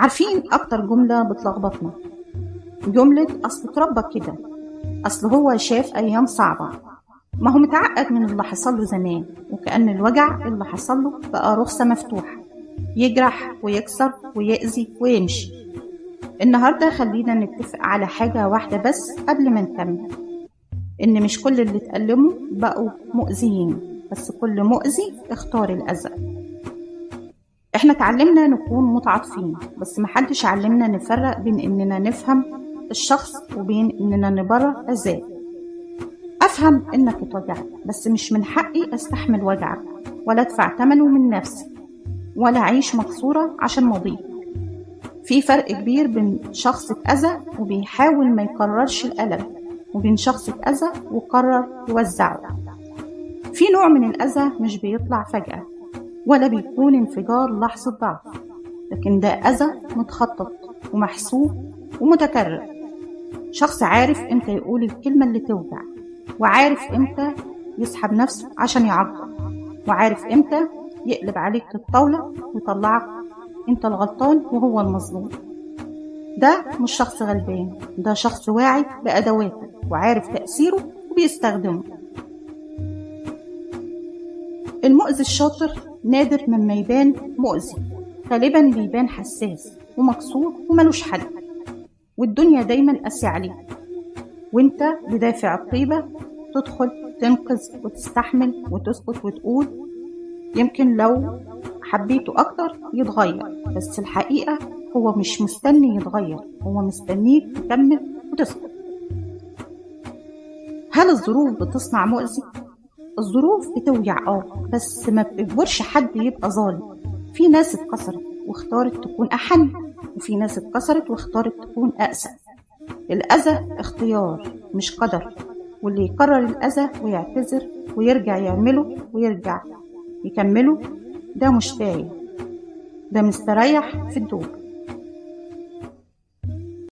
عارفين أكتر جملة بتلخبطنا؟ جملة أصل اتربى كده، أصل هو شاف أيام صعبة. ما هو متعقد من اللي حصل له زمان، وكأن الوجع اللي حصل له بقى رخصة مفتوحة يجرح ويكسر ويأذي ويمشي. النهاردة خلينا نتفق على حاجة واحدة بس قبل ما نكمل، إن مش كل اللي اتألموا بقوا مؤذيين، بس كل مؤذي اختار الأذى. احنا اتعلمنا نكون متعاطفين، بس محدش علمنا نفرق بين إننا نفهم الشخص وبين إننا نبرر أذاه. أفهم إنك اتوجعت، بس مش من حقي أستحمل وجعك ولا أدفع ثمنه من نفسي ولا أعيش مكسورة عشان ماضيك. في فرق كبير بين شخص اتأذى وبيحاول ما يكررش الألم، وبين شخص اتأذى وقرر يوزعه. في نوع من الأذى مش بيطلع فجأة ولا بيكون انفجار لحظة ضعف، لكن ده أذى متخطط ومحسوب ومتكرر. شخص عارف امتى يقول الكلمة اللي توجع، وعارف امتى يسحب نفسه عشان يعبر، وعارف امتى يقلب عليك الطاولة ويطلعك انت الغلطان وهو المظلوم. ده مش شخص غلبان، ده شخص واعي بأدواته وعارف تأثيره وبيستخدمه. المؤذي الشاطر نادر مما يبان مؤذي، غالبا بيبان حساس ومكسور وملوش حد، والدنيا دايما قاسية عليه، وانت بدافع الطيبة تدخل تنقذ وتستحمل وتسكت وتقول يمكن لو حبيته أكتر يتغير. بس الحقيقة هو مش مستني يتغير، هو مستنيك تكمل وتسكت. هل الظروف بتصنع مؤذي؟ الظروف بتوجع بس ما بتجبرش حد يبقى ظالم. في ناس اتكسرت واختارت تكون أحن، وفي ناس اتكسرت واختارت تكون أقسى. الأذى اختيار مش قدر، واللي يقرر الأذى ويعتذر ويرجع يعمله ويرجع يكمله ده مش تايه، ده مستريح في الدور.